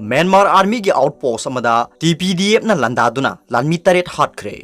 Myanmar army की outpost TPDF ना लंदादुना लानमी तरेट हाटख्रे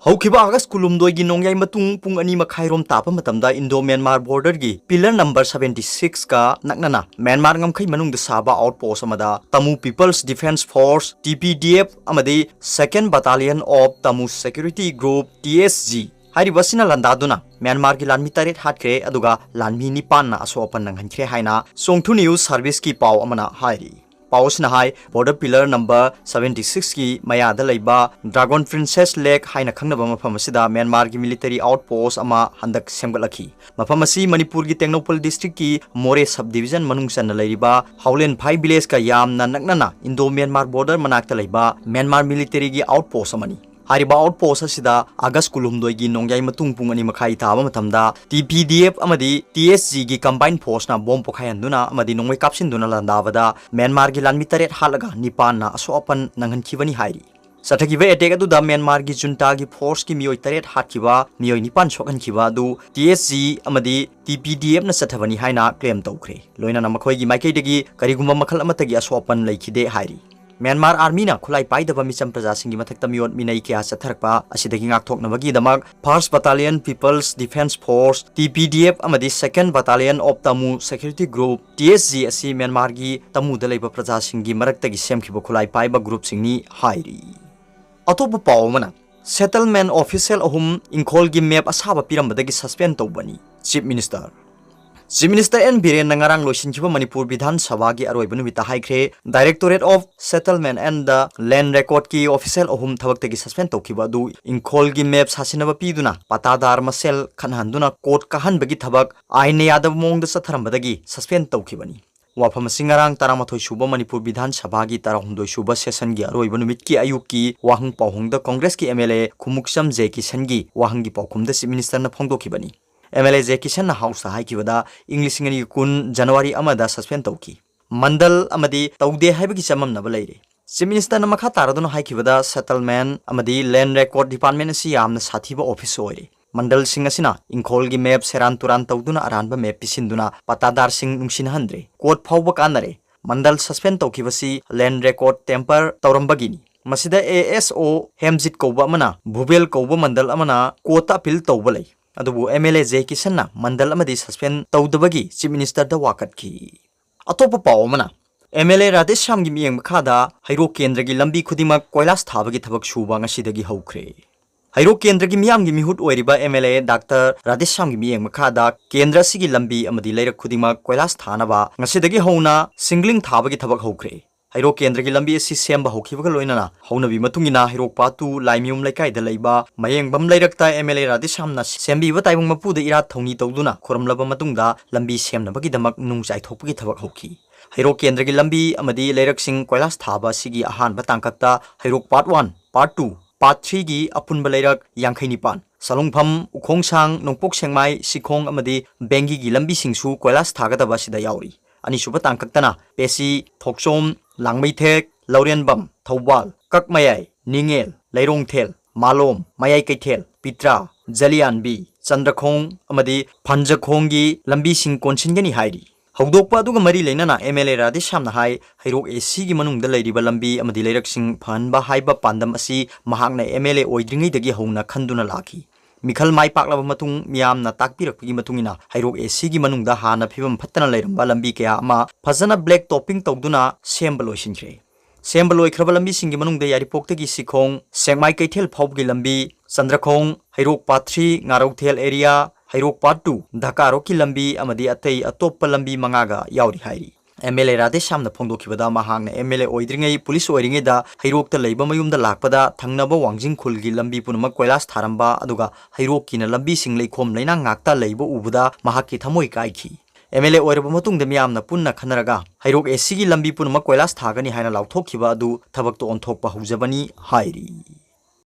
हौखिबा अगस्त कुलुमदोई की नोंयाई मतुंग पुंग अनि मखाइरोम तापा मतमदा इंडो म्यांमार बॉर्डर की पिलर नंबर 76 का नकनना म्यांमार ngमखै मनुंग साबा outpost Tamu people's defence force TPDF अमदी second battalion of Tamu security group TSG हाइरिबसिना लंदादुना म्यांमार की लानमी तरेट हाटख्रे अदुगा लानमी निपान असोपन नंगहनख्रे हाइना सोंगथु न्यूज सर्विस की पाव अमना हाइरि पाउसना हाई बॉर्डर पिलर नंबर 76 की मयाद लैबा ड्रैगन प्रिंसेस लेक हाइना खंगनबा मफम असिदा म्यांमार की मिलिटरी आउटपोस्ट अमा हंदक सेमगलखी मफम असी मणिपुर की टेक्नोपल डिस्ट्रिक्ट की मोरे सब डिवीजन मनुंग सन लैरिबा हाउलेन फाइ विलेज का यामना नकनना इंडो म्यांमार बॉर्डर मनाक्ता लैबा म्यांमार मिलिटरी की आउटपोस्ट अमनी हारिबा आउटपोस्ट असिदा अगस्त कुलुमदोई की नोंयाई मतुंग पुंग अनि मखाई ताबा मतमदा TPDF अमदी TSG की कंबाइन फोर्स ना बॉम्ब पोखायनदुना अमदी नोंगै कापसिनदुना लंदाबदा म्यांमार की लानमी तरेट हालगा निपान ना असोपन नंगनखिबनी हाइरि सथकिबा एटेक अदुदा म्यांमार की जुंटा की फोर्स की मियोई तरेट हाटखिबा मियोई निपान सोकनखिबा दु TSG अमदी TPDF ना सथबनी हाइना क्लेम तौख्रे लोइना मखोई की माइकैदगी करिगुम्बा मखल अमतगी असोपन लैखिदे हाइरि म्यांमार आर्मी ना खुलाई पाइदबा मिचम प्रजासिंगी मथक्ता मियोट मिनई के चथरकपा असिदगी ngakthoknabagidamag first battalion people's defence force TPDF अमदी second battalion of Tamu security group TSG असि म्यांमार की तमुदा लैबा प्रजासिंगी मरक्तगी सेमखिबा खुलाई पाइबा ग्रुप सिंगनी हाइरि अतोप पावमना सेटलमेंट ऑफिशियल अहुम इंखोल की मैप असाबा पिरंबदगी सस्पेंड तौबनी चीफ मिनिस्टर एन बीरेन नंगारांग लोइसिनखिबा मणिपुर विधान सभा की अरोइबा नुमिता हाइख्रे directorate of settlement and the land record की ऑफिशियल अहुम थबक्तगी सस्पेंड तौखिबा दु इंखोल की मैप सासिनबा पीदुना पतादार मसेल खनहंदुना कोर्ट काहनबगी थबक आइन यादव मोंग सथरंबदगी सस्पेंड तौखिबनी वाफम सिंगारांग तरामथोई सुबा मणिपुर विधान सभा की तराहुंदोई सुबा सेशन की अरोइबा नुमित की अयुक की वाहंग पाहुंग कांग्रेस की MLA खुमुक्सम जे किशन की वाहंग की पाउखुम चीफ मिनिस्टर न फोंदोखिबनी MLA J Kishan house हाइकिबदा English कुन जनवरी अमदा सस्पेंड तौकी मंडल अमदी तौदे हाइबगी चममनबा लैरे चीफ मिनिस्टर न मखा तारदुन हाइकिबदा सेटलमेंट अमदी लैंड रिकॉर्ड डिपार्टमेंट असि यामना साथीबा ऑफिस ओइरे मंडल सिंह असिना इंखोल की मैप सेरान तुरान तौदुना अरानबा मैप पिसिंदुना पतादार सिंह नुंसिनहंद्रे कोर्ट फाउबा कानरे मंडल सस्पेंड तौखिबसी लैंड रिकॉर्ड टेम्पर तौरंबगिनी मसिदा ASO हेमजित कौबा अमना भुबेल कौबा मंडल अमना कोर्ट अपील तौबा लै अदुबु MLA जे किशन मंडल अमदी सस्पेंड तौदबगी चीफ मिनिस्टर द वाकटकी अतोप पावमना MLA राधेश्याम की मियंग मखादा हैरो केंद्र की लंबी खुदिमक कोयलास थाबगी थबक सुबा ngasiदगी हौख्रे हैरो केंद्र की मियाम की मिहुट ओइरिबा MLA डॉक्टर राधेश्याम की मियंग मखादा केंद्र सिगी लंबी अमदी लैरक खुदिमक कोयलास थानबा ngasiदगी हौना सिंगलिंग थाबगी थबक हौख्रे हैरो केंद्र की लंबी असि सेम बहुखिबग लोइनना हौनबी मतुंगिना हैरो पातु लाइमियुम लेकाइदा लैबा मयेंगबम लैरक्ता MLA राधेश्यामना सेमबीबा ताइबंग मपुदा इरा थौनी तौदुना खोरमलबा मतुंगदा लंबी सेमनबगीदमक नुंग चाइथोकपगी थबक हौखी हैरो केंद्र की लंबी अमदी लैरकसिंग कोयलास थाबा सिगी अहानबा तांककता हैरो पार्ट 1 पार्ट 2 पार्ट 3 की अपुनबा लैरक यांखैनिपान सलुंगफम उखोंगसांग नोंपोक सेंगमाई सिखोंग अमदी बेंगी की लंबी सिंगसु कोयलास थागदबा सिदा याउरी अनिसुबा तांककतना पेसी थोकसोम लांगमैथेक लौरेनबम थौबाल ककमयाई निंगेल लैरोंगथेल मालोम मयाई कैथेल पित्रा जलियानबी चंद्रखोंग अमदी फंजखोंगी लंबी सिंग कोनसिनगनी हाइरी हौदोकपा अदुगा मरी लेनना MLA राधेश्यामना हाई हैरोक AC की मनुंगदा लैरिबा लंबी अमदी लैरकसिंग फहनबा हाइबा पांदम असि महाकना MLA ओइद्रिंगैदगी हौना खंदुना लाखी मिखल माइ पाकलाबा मतुंग मियामना ताकपिरकपगी मतुंगिना हैरोक AC की मनुंगदा हाना फिबम फत्तना लैरंबा लंबी कया अमा फजना ब्लैक टॉपिंग तौदुना सेम्बा लोइसिनख्रे सेम्बा लोइख्रबा लंबी सिंगी मनुंगदा यारिपोक्तगी सिखोंग सेंगमाई कैथेल फाउबगी लंबी चंद्रखोंग हैरोक पार्ट 3 ngarouthel एरिया हैरोक पार्ट 2 ढाकारो की लंबी अमदी अतई अतोप लंबी मंगागा याउरी हाइरी MLA राधेश्यामना फोंदोखिबदा महांगना MLA ओइद्रिंगै पुलिस ओइरिंगैदा हैरोकता लैबा मयुमदा लाकपदा थंगनबा वांजिंग खुलगी लंबी पुनमक कोयलास थारंबा अदुगा हैरोकिना लंबी सिंग लैखोम लैना ngakta लैबा उबदा महाकी थमोय काइखी MLA ओइरबा मतुंगदा मियामना पुन्ना खनरगा हैरोक AC की लंबी पुनमक कोयलास थागनी हाइना लाउथोखिबा अदु थबकतो ओंथोकपा हौजबनी हाइरी।